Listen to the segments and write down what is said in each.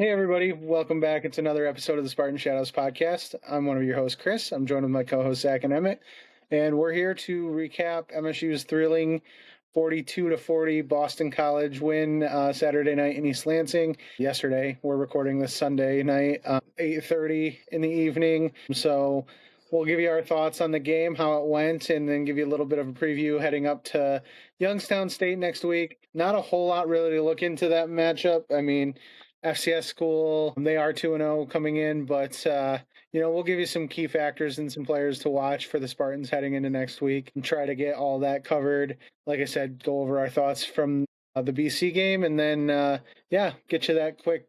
Hey, everybody. Welcome back. It's another episode of the Spartan Shadows podcast. I'm one of your hosts, Chris. I'm joined with my co hosts, Zach and Emmett. And we're here to recap MSU's thrilling 42-40 Boston College win Saturday night in East Lansing. Yesterday, we're recording this Sunday night, 8:30 in the evening. So we'll give you our thoughts on the game, how it went, and then give you a little bit of a preview heading up to Youngstown State next week. Not a whole lot really to look into that matchup. I mean, FCS school, they are 2-0 coming in, but we'll give you some key factors and some players to watch for the Spartans heading into next week and try to get all that covered. Like I said, go over our thoughts from the BC game, and then get you that quick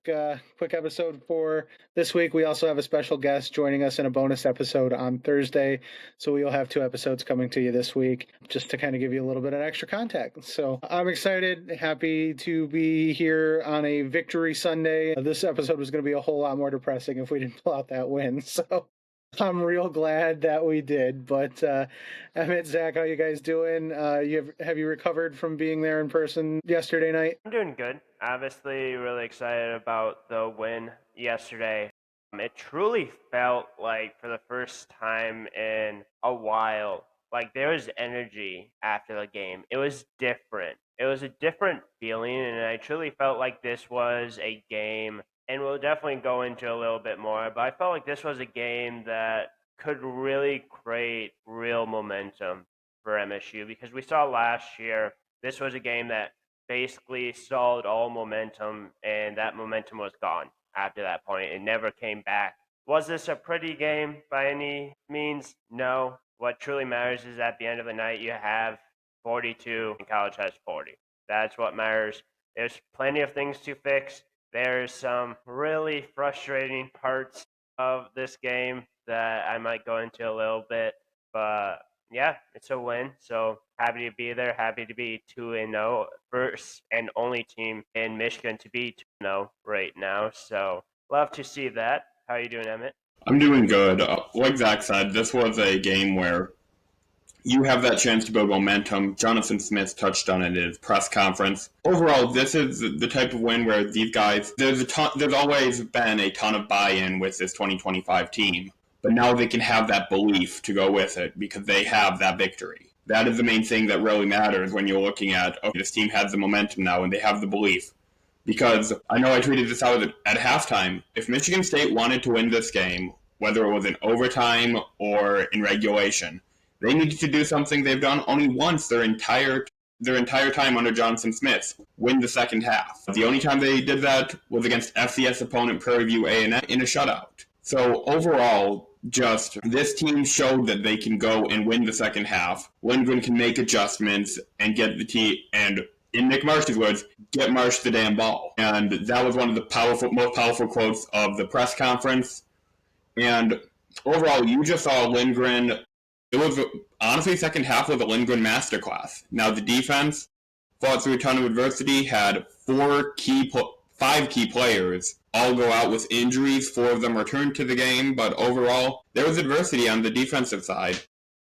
episode for this week. We also have a special guest joining us in a bonus episode on Thursday, so we'll have 2 episodes coming to you this week just to kind of give you a little bit of extra contact. So I'm excited, happy to be here on a victory Sunday. This episode was going to be a whole lot more depressing if we didn't pull out that win, so I'm real glad that we did. But Emmett, Zach, how you guys doing? Have you recovered from being there in person yesterday night? I'm doing good. Obviously, really excited about the win yesterday. It truly felt like, for the first time in a while, like there was energy after the game. It was different. It was a different feeling, and I truly felt like this was a game, and we'll definitely go into a little bit more, but I felt like this was a game that could really create real momentum for MSU, because we saw last year this was a game that basically stalled all momentum, and that momentum was gone after that point. It never came back. Was this a pretty game by any means? No. What truly matters is at the end of the night, you have 42 and college has 40. That's what matters. There's plenty of things to fix. There's some really frustrating parts of this game that I might go into a little bit, but yeah, it's a win. So happy to be there. Happy to be 2-0, first and only team in Michigan to be 2-0 right now. So love to see that. How are you doing, Emmett? I'm doing good. Like Zach said, this was a game where you have that chance to build momentum. Jonathan Smith touched on it in his press conference. Overall, this is the type of win where these guys, there's always been a ton of buy-in with this 2025 team, but now they can have that belief to go with it because they have that victory. That is the main thing that really matters when you're looking at, okay, this team has the momentum now and they have the belief. Because I know I tweeted this out at halftime. If Michigan State wanted to win this game, whether it was in overtime or in regulation, they needed to do something they've done only once their entire time under Jonathan Smith: win the second half. The only time they did that was against FCS opponent Prairie View A&M in a shutout. So overall, just this team showed that they can go and win the second half. Lindgren can make adjustments and get the team, and in Nick Marsh's words, get Marsh the damn ball. And that was one of the most powerful quotes of the press conference. And overall, you just saw Lindgren. It was, honestly, second half was a Lindgren masterclass. Now, the defense fought through a ton of adversity, had 5 key players all go out with injuries. 4 of them returned to the game, but overall, there was adversity on the defensive side.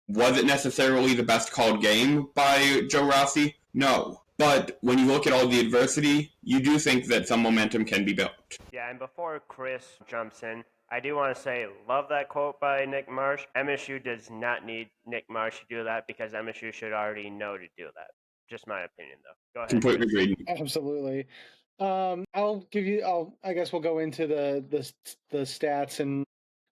Was it necessarily the best called game by Joe Rossi? No. But when you look at all the adversity, you do think that some momentum can be built. Yeah, and before Chris jumps in, I do want to say, love that quote by Nick Marsh. MSU does not need Nick Marsh to do that, because MSU should already know to do that. Just my opinion, though. Go ahead. Completely agreed. Absolutely. I guess we'll go into the stats and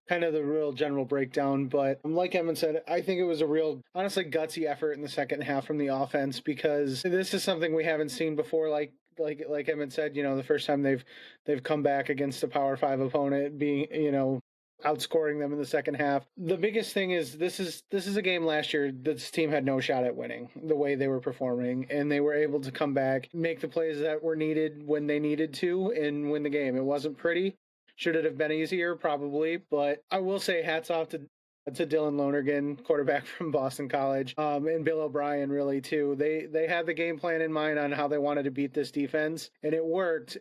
kind of the real general breakdown, but like Evan said, I think it was a real, honestly, gutsy effort in the second half from the offense, because this is something we haven't seen before. Like Evan said, the first time they've come back against a Power 5 opponent, being, outscoring them in the second half. The biggest thing is this is a game last year this team had no shot at winning the way they were performing, and they were able to come back, make the plays that were needed when they needed to, and win the game. It wasn't pretty. Should it have been easier? Probably. But I will say hats off to Dylan Lonergan, quarterback from Boston College, and Bill O'Brien, really, too. They had the game plan in mind on how they wanted to beat this defense, and it worked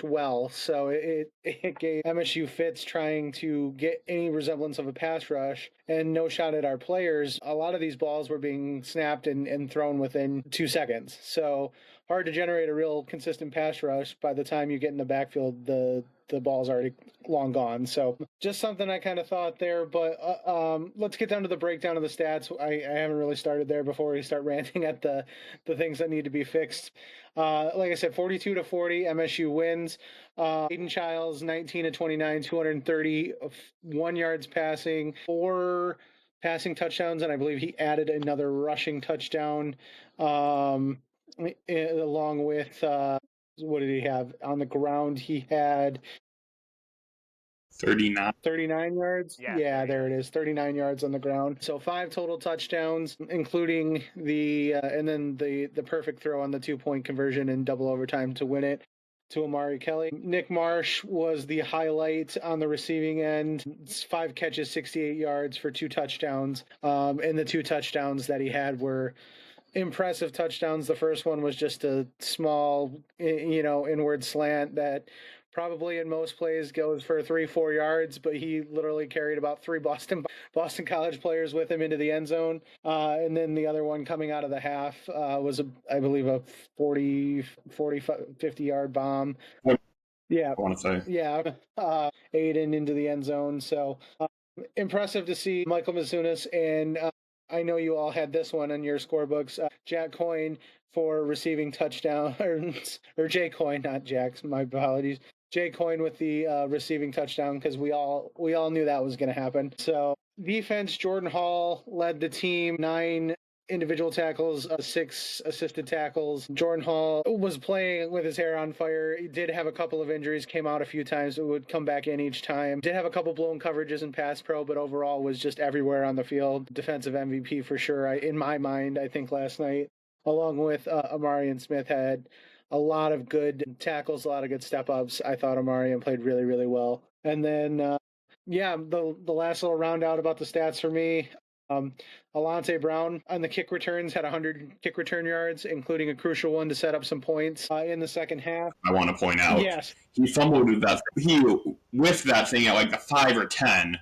well. So it gave MSU fits trying to get any resemblance of a pass rush and no shot at our players. A lot of these balls were being snapped and thrown within 2 seconds. So hard to generate a real consistent pass rush. By the time you get in the backfield, the ball's already long gone. So just something I kind of thought there. But let's get down to the breakdown of the stats. I haven't really started there before we start ranting at the things that need to be fixed. Like I said, 42-40, MSU wins. Aiden Childs, 19-29, 231 yards passing, 4 passing touchdowns, and I believe he added another rushing touchdown. Along with what did he have on the ground? He had 39 yards. Yeah, there it is. 39 yards on the ground. So 5 total touchdowns, including the and then the perfect throw on the 2-point conversion in double overtime to win it to Amari Kelly. Nick Marsh was the highlight on the receiving end. 5 catches, 68 yards for 2 touchdowns. And the 2 touchdowns that he had were impressive touchdowns. The first one was just a small, inward slant that probably in most plays goes for 3-4 yards, but he literally carried about 3 Boston College players with him into the end zone. And then the other one coming out of the half was, I believe, a 40, 50 yard bomb. Yeah. I want to say. Yeah. Aiden into the end zone. So impressive to see Michael Mizunas, and I know you all had this one on your scorebooks. Jack Coyne for receiving touchdown, or Jay Coyne, not Jack's. My apologies. Jay Coyne with the receiving touchdown, because we all knew that was going to happen. So defense, Jordan Hall led the team, 9 individual tackles, 6 assisted tackles. Jordan Hall was playing with his hair on fire. He did have a couple of injuries, came out a few times, but would come back in each time. Did have a couple blown coverages in pass pro, but overall was just everywhere on the field. Defensive MVP for sure, in my mind, I think last night, along with Amarian Smith, had a lot of good tackles, a lot of good step-ups. I thought Amarian played really, really well. And then, the last little round out about the stats for me, Alante Brown on the kick returns had 100 kick return yards, including a crucial one to set up some points in the second half. I want to point out, yes, he fumbled with that. He whiffed that thing at like the 5 or 10,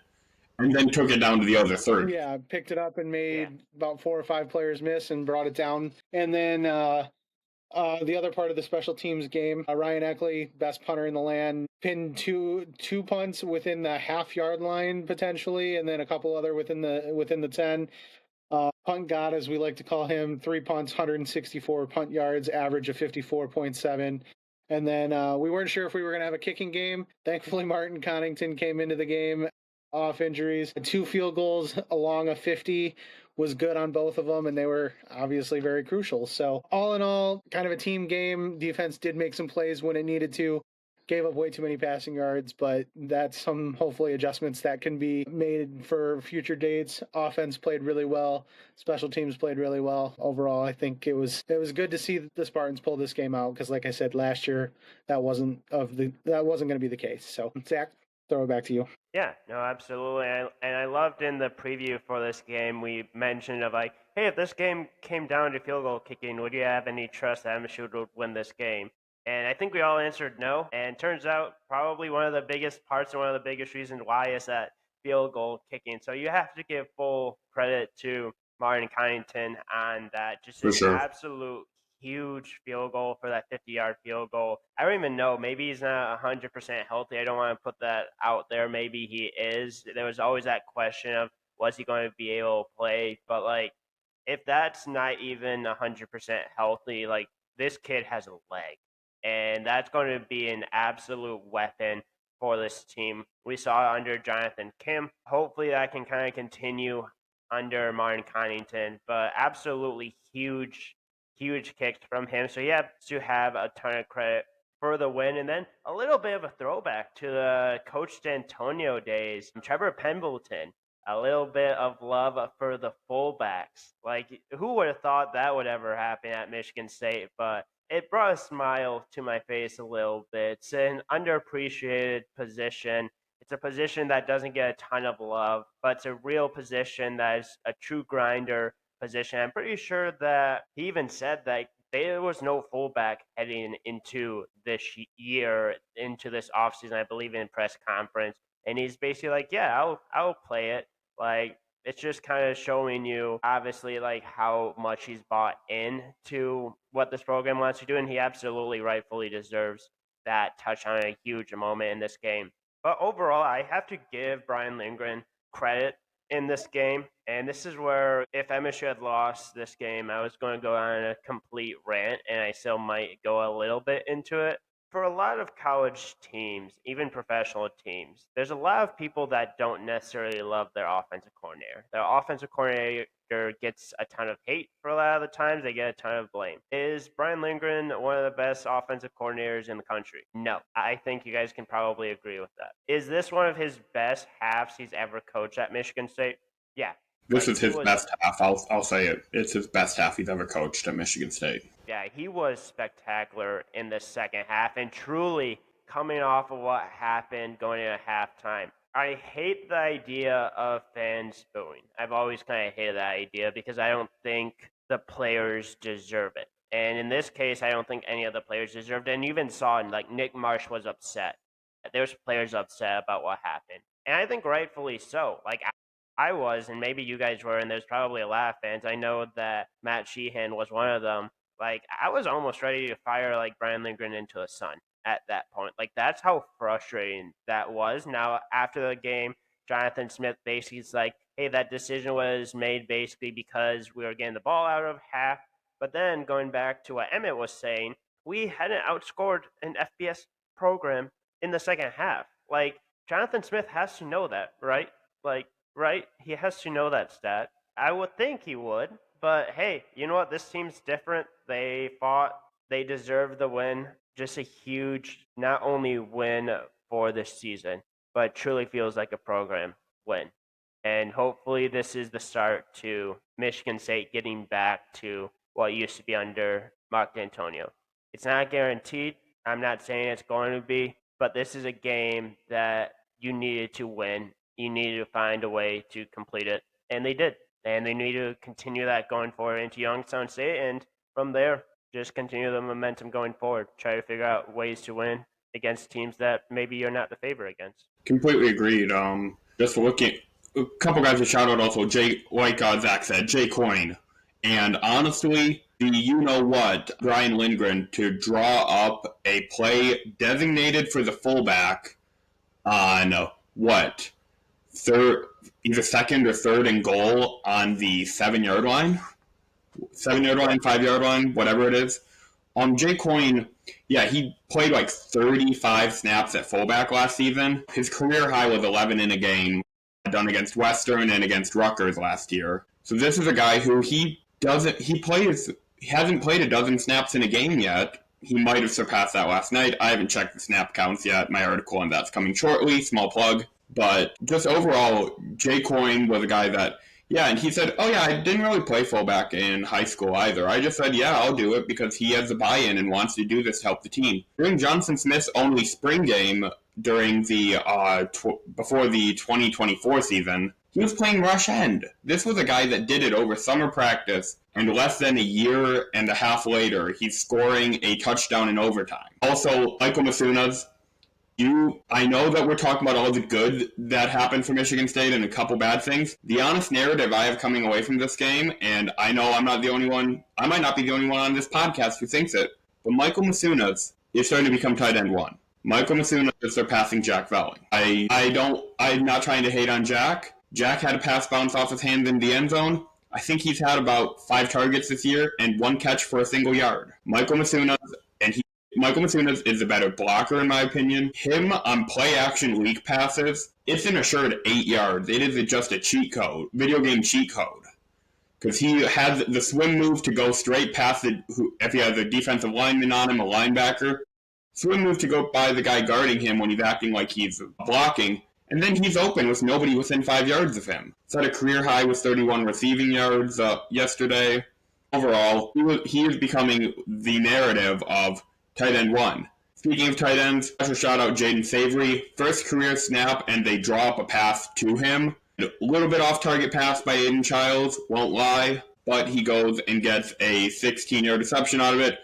and then took it down to the other 30. Yeah, picked it up and made about 4 or 5 players miss and brought it down. And then the other part of the special teams game, Ryan Eckley, best punter in the land, pinned two punts within the half-yard line potentially, and then a couple other within the 10. Punt God, as we like to call him, 3 punts, 164 punt yards, average of 54.7. And then we weren't sure if we were going to have a kicking game. Thankfully, Martin Connington came into the game off injuries. 2 field goals along a 50 was good on both of them, and they were obviously very crucial. So all in all, kind of a team game. Defense did make some plays when it needed to. Gave up way too many passing yards, but that's some hopefully adjustments that can be made for future dates. Offense played really well. Special teams played really well. Overall, I think it was good to see the Spartans pull this game out, because like I said, last year that wasn't going to be the case. So Zach, throw it back to you. Yeah, no, absolutely. And I loved in the preview for this game, we mentioned of like, hey, if this game came down to field goal kicking, would you have any trust that MSU would win this game? And I think we all answered no. And turns out probably one of the biggest parts and one of the biggest reasons why is that field goal kicking. So you have to give full credit to Martin Connington on that. Just an absolute huge field goal for that 50-yard field goal. I don't even know. Maybe he's not 100% healthy. I don't want to put that out there. Maybe he is. There was always that question of, was he going to be able to play? But, like, if that's not even 100% healthy, like, this kid has a leg. And that's going to be an absolute weapon for this team. We saw it under Jonathan Kim. Hopefully that can kind of continue under Martin Connington. But absolutely huge kicks from him. So you have to have a ton of credit for the win. And then a little bit of a throwback to the Coach D'Antonio days. Trevor Pendleton, a little bit of love for the fullbacks. Like, who would have thought that would ever happen at Michigan State? But it brought a smile to my face a little bit. It's an underappreciated position. It's a position that doesn't get a ton of love, but it's a real position that is a true grinder position. I'm pretty sure that he even said that there was no fullback heading into this year, into this offseason, I believe, in press conference. And he's basically like, yeah, I'll play it. Like, It's just kind of showing you, obviously, like how much he's bought into what this program wants to do, and he absolutely rightfully deserves that touchdown, a huge moment in this game. But overall, I have to give Brian Lindgren credit in this game. And this is where, if MSU had lost this game, I was going to go on a complete rant, and I still might go a little bit into it. For a lot of college teams, even professional teams, there's a lot of people that don't necessarily love their offensive coordinator. Their offensive coordinator gets a ton of hate for a lot of the times. They get a ton of blame. Is Brian Lindgren one of the best offensive coordinators in the country? No. I think you guys can probably agree with that. Is this one of his best halves he's ever coached at Michigan State? Yeah. This is his best half. I'll say it. It's his best half he's ever coached at Michigan State. Yeah, he was spectacular in the second half, and truly coming off of what happened going into halftime. I hate the idea of fans booing. I've always kind of hated that idea because I don't think the players deserve it. And in this case, I don't think any of the players deserved it. And you even saw, like, Nick Marsh was upset. There's players upset about what happened. And I think rightfully so. Like, I was, and maybe you guys were, and there's probably a lot of fans. I know that Matt Sheehan was one of them. Like, I was almost ready to fire, like, Brian Lindgren into the sun at that point. Like, that's how frustrating that was. Now, after the game, Jonathan Smith basically is like, hey, that decision was made basically because we were getting the ball out of half. But then going back to what Emmett was saying, we hadn't outscored an FBS program in the second half. Like, Jonathan Smith has to know that, right? Like, right? He has to know that stat. I would think he would. But hey, you know what? This team's different. They fought. They deserve the win. Just a huge, not only win for this season, but truly feels like a program win. And hopefully this is the start to Michigan State getting back to what used to be under Mark D'Antonio. It's not guaranteed. I'm not saying it's going to be, but this is a game that you needed to win. You needed to find a way to complete it, and they did. And they need to continue that going forward into Youngstown State, and from there, just continue the momentum going forward. Try to figure out ways to win against teams that maybe you're not the favorite against. Completely agreed. Just looking, a couple guys to shout out also. Like Zach said, Jay Coyne, and honestly, the you know what Brian Lindgren to draw up a play designated for the fullback on what either second or third and goal on the 7-yard line, 5-yard line, whatever it is. Jay Coyne, yeah, he played like 35 snaps at fullback last season. His career high was 11 in a game, done against Western and against Rutgers last year. So this is a guy who he hasn't played a dozen snaps in a game yet. He might have surpassed that last night. I haven't checked the snap counts yet. My article on that's coming shortly. Small plug. But just overall, Jay Coyne was a guy that, yeah, and he said, oh yeah, I didn't really play fullback in high school either. I just said, yeah, I'll do it because he has the buy-in and wants to do this to help the team. During Jonathan Smith's only spring game during the before the 2024 season, he was playing rush end. This was a guy that did it over summer practice, and less than a year and a half later, he's scoring a touchdown in overtime. Also, Michael Masunas, I know that we're talking about all the good that happened for Michigan State and a couple bad things. The honest narrative I have coming away from this game, and I know I'm not the only one, I might not be the only one on this podcast who thinks it, but Michael Masunas is starting to become tight end one. Michael Masunas is surpassing Jack Velling. I'm not trying to hate on Jack. Jack had a pass bounce off his hands in the end zone. I think he's had about 5 targets this year and 1 catch for a single yard. Michael Masunas is a better blocker, in my opinion. Him on play-action leak passes, it's an assured 8 yards. It is just a cheat code, video game cheat code. Because he has the swim move to go straight past if he has a defensive lineman on him, a linebacker. Swim move to go by the guy guarding him when he's acting like he's blocking. And then he's open with nobody within 5 yards of him. Set a career high with 31 receiving yards yesterday. Overall, he is becoming the narrative of tight end one. Speaking of tight ends, special shout out Jaden Savory. First career snap, and they draw up a pass to him. A little bit off target pass by Aiden Childs, won't lie, but he goes and gets a 16-yard reception out of it.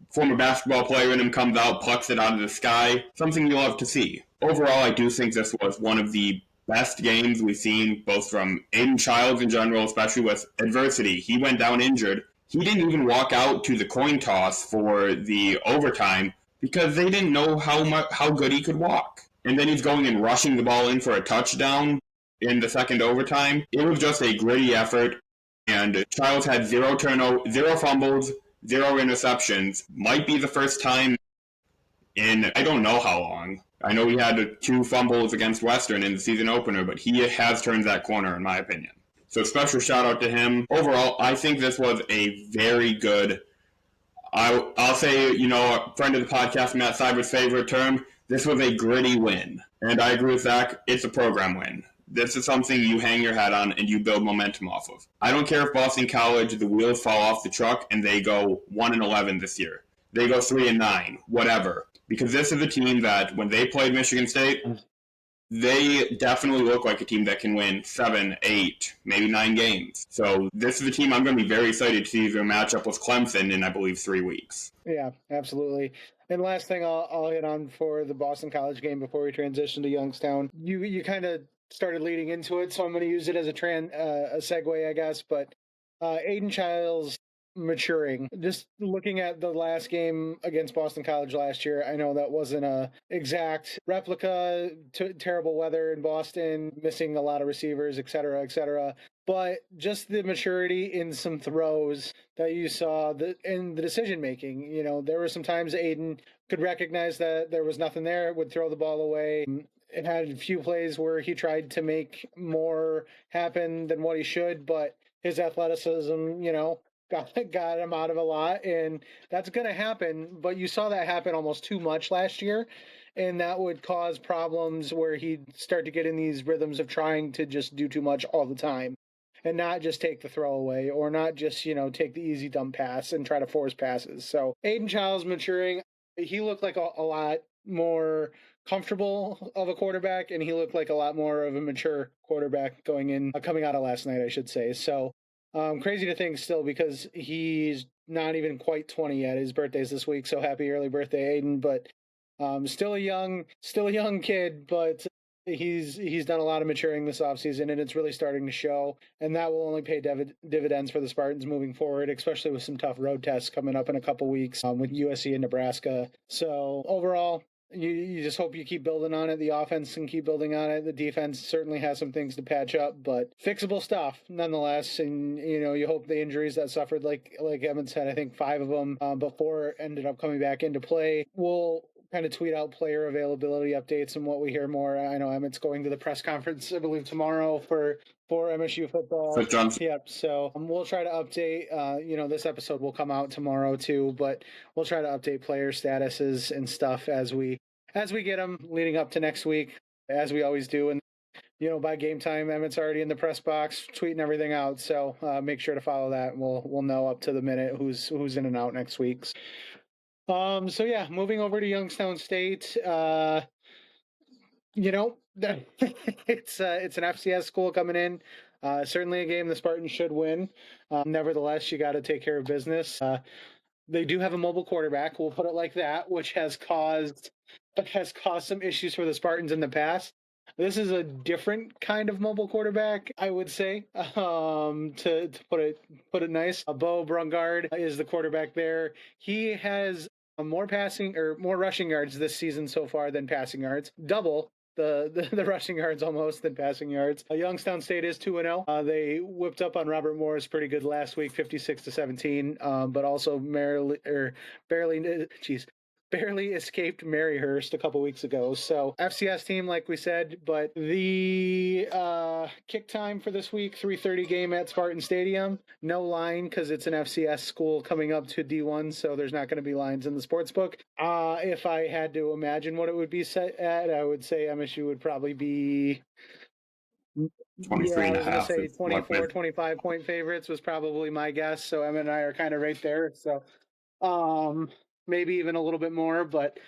Former basketball player in him comes out, plucks it out of the sky. Something you love to see. Overall, I do think this was one of the best games we've seen, both from Aiden Childs in general, especially with adversity. He went down injured. He didn't even walk out to the coin toss for the overtime because they didn't know how good he could walk. And then he's going and rushing the ball in for a touchdown in the second overtime. It was just a gritty effort, and Childs had zero fumbles, zero interceptions. Might be the first time in I don't know how long. I know he had 2 fumbles against Western in the season opener, but he has turned that corner, in my opinion. So special shout out to him. Overall, I think this was a very good, I'll say, a friend of the podcast, Matt Cyber's favorite term, this was a gritty win. And I agree with Zach, it's a program win. This is something you hang your hat on and you build momentum off of. I don't care if Boston College, the wheels fall off the truck and they go 1-11 this year. They go 3-9, whatever. Because this is a team that, when they played Michigan State, they definitely look like a team that can win 7, 8, maybe 9 games. So this is a team I'm going to be very excited to see their matchup with Clemson in, I believe, 3 weeks. Yeah, absolutely. And last thing I'll hit on for the Boston College game before we transition to Youngstown. You kind of started leading into it, so I'm going to use it as a segue, I guess. But Aiden Childs maturing. Just looking at the last game against Boston College last year, I know that wasn't a exact replica, terrible weather in Boston, missing a lot of receivers, et cetera, et cetera. But just the maturity in some throws that you saw in the decision making. There were some times Aiden could recognize that there was nothing there, would throw the ball away. It had a few plays where he tried to make more happen than what he should, but his athleticism, got him out of a lot, and that's going to happen. But you saw that happen almost too much last year, and that would cause problems where he'd start to get in these rhythms of trying to just do too much all the time and not just take the throwaway or not just, take the easy dump pass and try to force passes. So Aiden Childs maturing. He looked like a lot more comfortable of a quarterback, and he looked like a lot more of a mature quarterback coming out of last night, I should say. So crazy to think still, because he's not even quite 20 yet. His birthday's this week, so happy early birthday, Aiden. But still a young kid, but he's done a lot of maturing this offseason, and it's really starting to show. And that will only pay dividends for the Spartans moving forward, especially with some tough road tests coming up in a couple weeks with USC and Nebraska. So overall, you just hope you keep building on it. The offense can keep building on it. The defense certainly has some things to patch up, but fixable stuff nonetheless. And you hope the injuries that suffered, like Emmett said, I think 5 of them before ended up coming back into play. We'll kind of tweet out player availability updates and what we hear more. I know Emmett's going to the press conference, I believe, tomorrow for MSU football. Yep. So we'll try to update. This episode will come out tomorrow too, but we'll try to update player statuses and stuff as we get them leading up to next week, as we always do. And by game time, Emmett's already in the press box tweeting everything out. So make sure to follow that, and we'll know up to the minute who's in and out next week. So yeah, moving over to Youngstown State. It's an FCS school coming in. Certainly a game the Spartans should win. Nevertheless, you got to take care of business. They do have a mobile quarterback, we'll put it like that, which has caused some issues for the Spartans in the past. This is a different kind of mobile quarterback, I would say, to put it nice. Bo Brungard is the quarterback there. He has more rushing yards this season so far than passing yards. Double the rushing yards almost than passing yards. Youngstown State is 2-0. They whipped up on Robert Morris pretty good last week, 56-17, but also barely escaped Maryhurst a couple weeks ago. So FCS team, like we said, but the kick time for this week, 3:30 game at Spartan Stadium. No line because it's an FCS school coming up to D1, so there's not going to be lines in the sports book. If I had to imagine what it would be set at, I would say MSU would probably be 23 and a half. 24, 25 point favorites was probably my guess. So Emmett and I are kind of right there. So maybe even a little bit more, but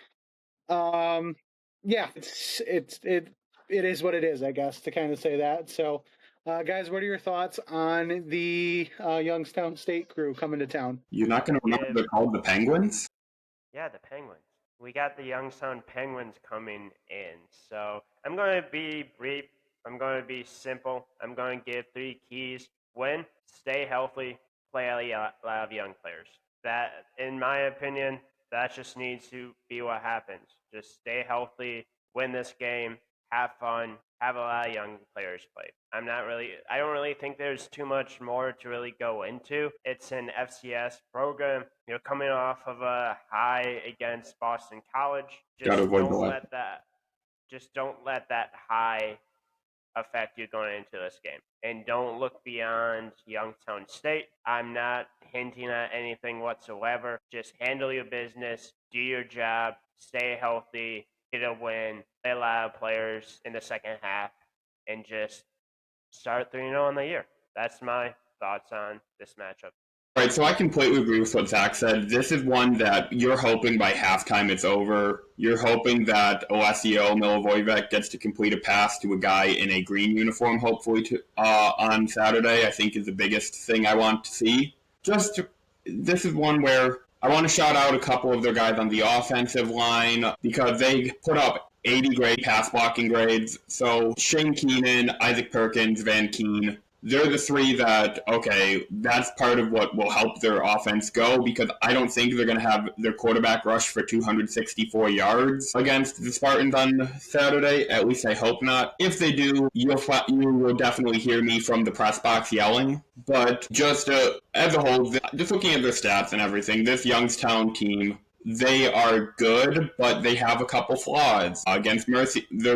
yeah, it is what it is, I guess, to kind of say that. So guys, what are your thoughts on the Youngstown State crew coming to town? You're not going to remember they're called the Penguins? Yeah, the Penguins. We got the Youngstown Penguins coming in, so I'm going to be brief I'm going to be simple. I'm going to give 3 keys. Win, stay healthy, play a lot of young players. That, in my opinion, that just needs to be what happens. Just stay healthy, win this game, have fun, have a lot of young players play. I don't really think there's too much more to really go into. It's an FCS program. You're coming off of a high against Boston College. Gotta avoid the Just don't let that high affect you going into this game. And don't look beyond Youngstown State. I'm not hinting at anything whatsoever. Just handle your business, do your job, stay healthy, get a win, play a lot of players in the second half, and just start 3-0 on the year. That's my thoughts on this matchup. Right, so I completely agree with what Zach said. This is one that you're hoping by halftime it's over. You're hoping that Olesio Milivojevic gets to complete a pass to a guy in a green uniform, hopefully, on Saturday, I think is the biggest thing I want to see. This is one where I want to shout out a couple of their guys on the offensive line because they put up 80 grade pass blocking grades. So Shane Keenan, Isaac Perkins, Van Keen, they're the 3 that, okay, that's part of what will help their offense go because I don't think they're going to have their quarterback rush for 264 yards against the Spartans on Saturday. At least I hope not. If they do, you will definitely hear me from the press box yelling. But just as a whole, just looking at their stats and everything, this Youngstown team, they are good, but they have a couple flaws. Against their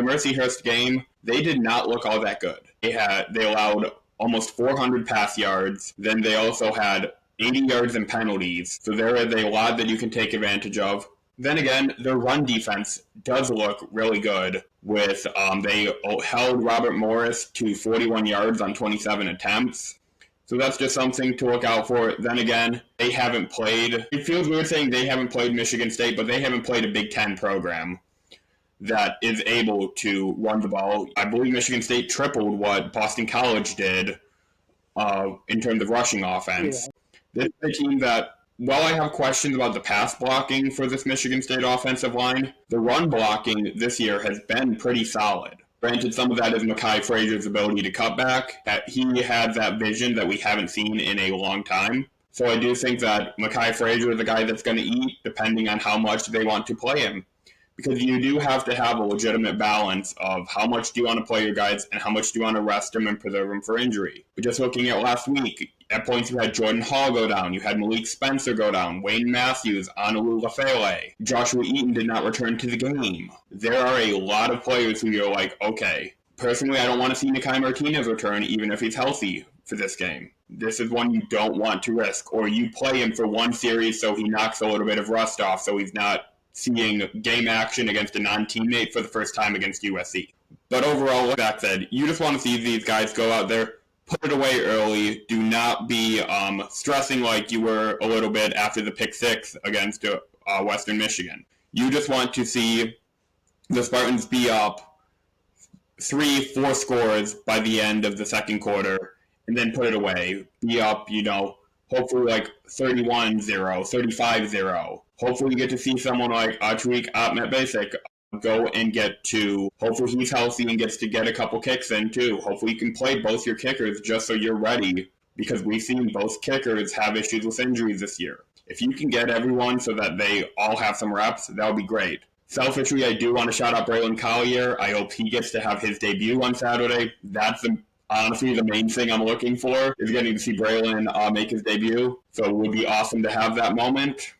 Mercyhurst game, they did not look all that good. They allowed almost 400 pass yards. Then they also had 80 yards in penalties. So there is a lot that you can take advantage of. Then again, their run defense does look really good. They held Robert Morris to 41 yards on 27 attempts. So that's just something to look out for. Then again, they haven't played. It feels weird saying they haven't played Michigan State, but they haven't played a Big Ten program that is able to run the ball. I believe Michigan State tripled what Boston College did in terms of rushing offense. Yeah. This is a team that, while I have questions about the pass blocking for this Michigan State offensive line, the run blocking this year has been pretty solid. Granted, some of that is Mekhi Frazier's ability to cut back. He had that vision that we haven't seen in a long time. So I do think that Mekhi Frazier is the guy that's going to eat, depending on how much they want to play him. Because you do have to have a legitimate balance of how much do you want to play your guys and how much do you want to rest them and preserve them for injury. But just looking at last week, at points you had Jordan Hall go down, you had Malik Spencer go down, Wayne Matthews, Anulu Lafele, Joshua Eaton did not return to the game. There are a lot of players who you're like, okay, personally I don't want to see Nikai Martinez return even if he's healthy for this game. This is one you don't want to risk, or you play him for one series so he knocks a little bit of rust off so he's not seeing game action against a non-teammate for the first time against USC. But overall, like Zach said, you just want to see these guys go out there, put it away early. Do not be stressing like you were a little bit after the pick 6 against Western Michigan. You just want to see the Spartans be up 3-4 scores by the end of the second quarter and then put it away. Be up, hopefully like 31-0, 35-0. Hopefully you get to see someone like Tariq Ahmed-Basic go and hopefully he's healthy and gets to get a couple kicks in too. Hopefully you can play both your kickers just so you're ready, because we've seen both kickers have issues with injuries this year. If you can get everyone so that they all have some reps, that would be great. Selfishly, I do want to shout out Braylon Collier. I hope he gets to have his debut on Saturday. That's honestly the main thing I'm looking for, is getting to see Braylon make his debut. So it would be awesome to have that moment.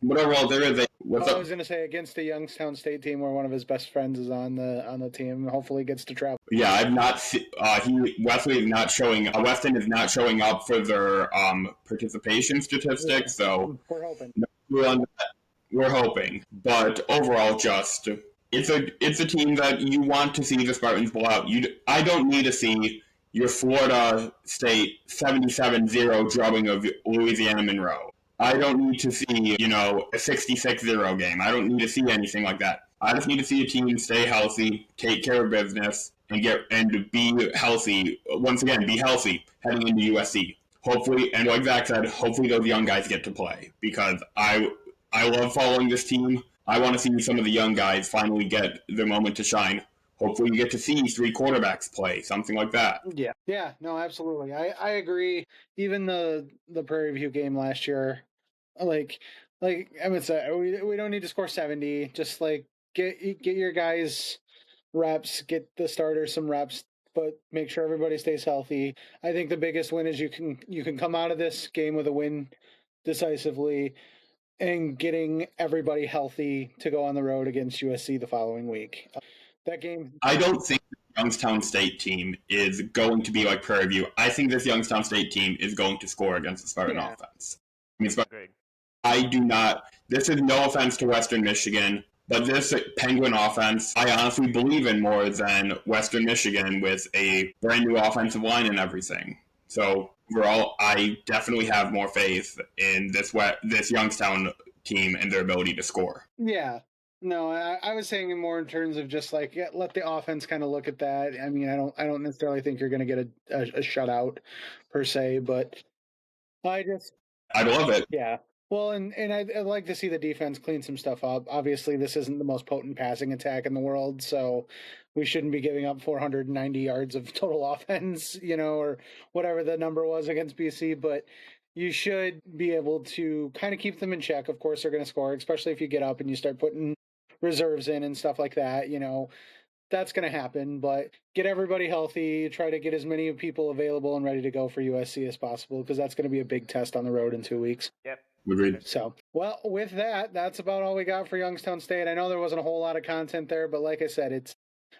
But overall, there is I was going to say, against the Youngstown State team, where one of his best friends is on the team, hopefully gets to travel. Yeah, I've not. Wesley is not showing. Weston is not showing up for their participation statistics. So we're hoping. We're hoping, but overall, it's a team that you want to see the Spartans blow out. I don't need to see your Florida State 77-0 drubbing of Louisiana Monroe. I don't need to see, a 66-0 game. I don't need to see anything like that. I just need to see a team stay healthy, take care of business, and be healthy. Once again, be healthy heading into USC. Hopefully, and like Zach said, hopefully those young guys get to play, because I love following this team. I want to see some of the young guys finally get their moment to shine. hopefully you get to see 3 quarterbacks play, something like that. Yeah, no, absolutely. I agree. Even the Prairie View game last year, like Emmett said, we don't need to score 70. Just like get your guys reps, get the starters some reps, but make sure everybody stays healthy. I think the biggest win is you can come out of this game with a win decisively and getting everybody healthy to go on the road against USC the following week. That game. I don't think the Youngstown State team is going to be like Prairie View. I think this Youngstown State team is going to score against the Spartan offense. I mean, Agreed. I do not. This is no offense to Western Michigan, but this Penguin offense, I honestly believe in more than Western Michigan with a brand new offensive line and everything. So overall, I definitely have more faith in this Youngstown team and their ability to score. Yeah. No, I was saying more in terms of just like let the offense kind of look at that. I mean, I don't necessarily think you're going to get a shutout per se, but I love it. Yeah. Well, and I'd like to see the defense clean some stuff up. Obviously, this isn't the most potent passing attack in the world, so we shouldn't be giving up 490 yards of total offense, or whatever the number was against BC, but you should be able to kind of keep them in check. Of course, they're going to score, especially if you get up and you start putting reserves in and stuff like that, that's going to happen, but get everybody healthy, try to get as many people available and ready to go for USC as possible, because that's going to be a big test on the road in 2 weeks. Yep. Agreed. So, well, with that, that's about all we got for Youngstown State. I know there wasn't a whole lot of content there, but like I said,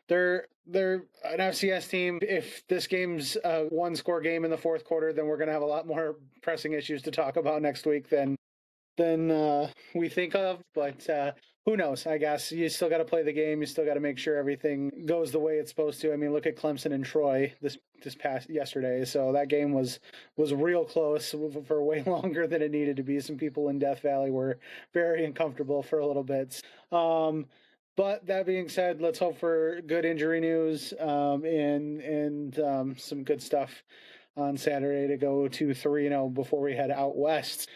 they're an FCS team. If this game's a one-score game in the fourth quarter, then we're going to have a lot more pressing issues to talk about next week than we think of, but who knows? I guess you still got to play the game. You still got to make sure everything goes the way it's supposed to. I mean, look at Clemson and Troy this past yesterday. So that game was real close for way longer than it needed to be. Some people in Death Valley were very uncomfortable for a little bit. But that being said, let's hope for good injury news and some good stuff on Saturday to go to 3-0 before we head out west.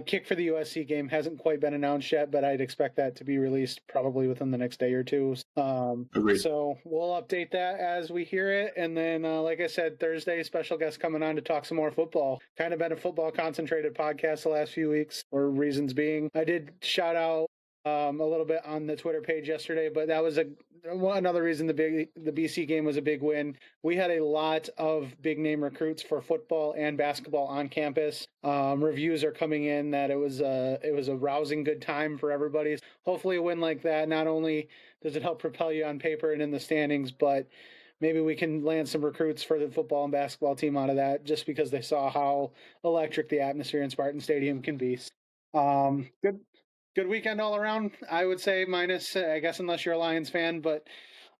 Kick for the USC game hasn't quite been announced yet, but I'd expect that to be released probably within the next day or two. So we'll update that as we hear it. And then, like I said, Thursday, special guest coming on to talk some more football. Kind of been a football concentrated podcast the last few weeks, or reasons being. I did shout out a little bit on the Twitter page yesterday, but that was another reason the BC game was a big win. We had a lot of big name recruits for football and basketball on campus. Reviews are coming in that it was a rousing good time for everybody. Hopefully a win like that, not only does it help propel you on paper and in the standings, but maybe we can land some recruits for the football and basketball team out of that, just because they saw how electric the atmosphere in Spartan Stadium can be. Good weekend all around, I would say, minus, I guess, unless you're a Lions fan. But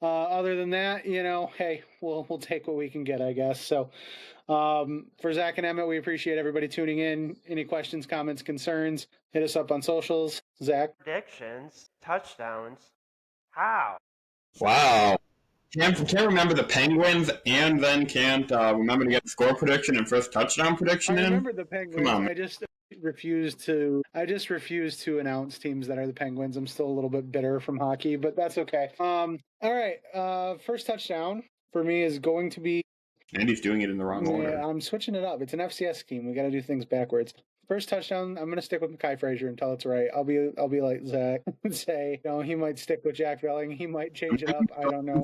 other than that, hey, we'll take what we can get, I guess. So for Zach and Emmett, we appreciate everybody tuning in. Any questions, comments, concerns, hit us up on socials. Zach? Predictions, touchdowns. How? Wow. Can't remember the Penguins, and then can't remember to get the score prediction and first touchdown prediction in. I remember the Penguins. Come on. I just refuse to announce teams that are the Penguins. I'm still a little bit bitter from hockey, but that's okay. All right. First touchdown for me is going to be. Andy's doing it in the wrong order. I'm switching it up. It's an FCS scheme. We got to do things backwards. First touchdown, I'm going to stick with Mekhi Frazier until it's right. I'll be like Zach and say, he might stick with Jack Velling. He might change it up. I don't know.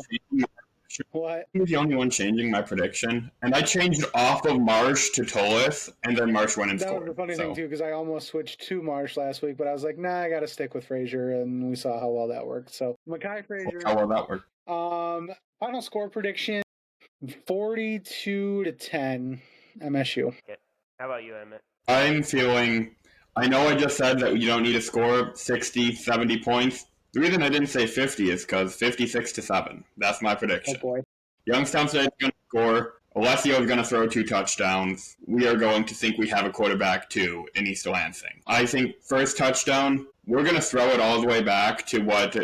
What? He was the only one changing my prediction, and I changed off of Marsh to Tolis, and then Marsh went and scored. That was the funny thing, too, because I almost switched to Marsh last week, but I was like, nah, I got to stick with Frazier, and we saw how well that worked. So, Mekhi Frazier. How well that worked. Final score prediction, 42-10, MSU. Okay. How about you, Emmett? I know I just said that you don't need to score 60, 70 points. The reason I didn't say 50 is because 56-7. That's my prediction. Oh, boy. Youngstown State is going to score. Alessio is going to throw 2 touchdowns. We are going to think we have a quarterback, too, in East Lansing. I think first touchdown, we're going to throw it all the way back to what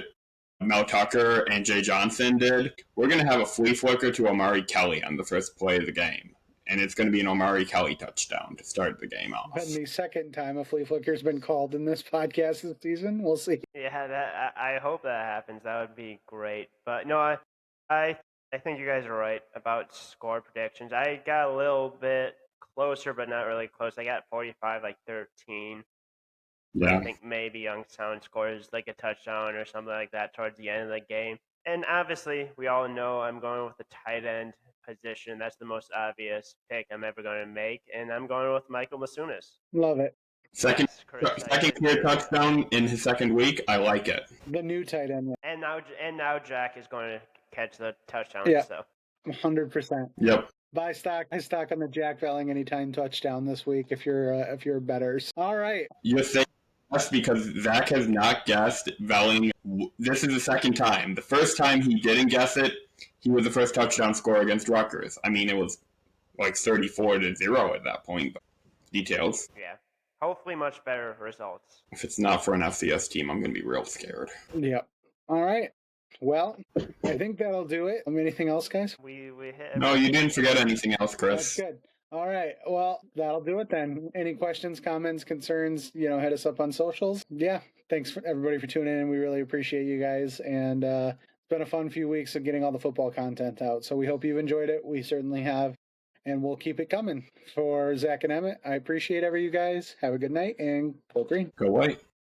Mel Tucker and Jay Johnson did. We're going to have a flea flicker to Omari Kelly on the first play of the game. And it's going to be an Omari Kelly touchdown to start the game off. And the second time a flea flicker's been called in this podcast this season. We'll see. Yeah, I hope that happens. That would be great. But no, I think you guys are right about score predictions. I got a little bit closer, but not really close. I got 45, like 13. I Yeah. think maybe Youngstown scores like a touchdown or something like that towards the end of the game. And obviously, we all know I'm going with the tight end position. That's the most obvious pick I'm ever going to make, and I'm going with Michael Masunas. Love it. Second, Yes, Chris, second clear touchdown in his second week. I like it. The new tight end. and now Jack is going to catch the touchdown. Yeah. So 100%. Yep. Buy stock on the Jack Velling anytime touchdown this week if you're bettors. All right. You say yes because Zach has not guessed Velling. This is the second time. The first time he didn't guess it, he was the first touchdown scorer against Rutgers. I mean, it was like 34-0 at that point. But details. yeah, hopefully much better results. If it's not for an FCS team, I'm going to be real scared. Yeah. All right. Well, I think that'll do it. Anything else, guys? We hit. No, you didn't forget anything else, That's Chris. good. All right. Well, that'll do it then. Any questions, comments, concerns, hit us up on socials. Yeah. Thanks for everybody for tuning in. We really appreciate you guys. And it's been a fun few weeks of getting all the football content out. So we hope you've enjoyed it. We certainly have. And we'll keep it coming. For Zach and Emmett, I appreciate you guys. Have a good night and go green. Go white.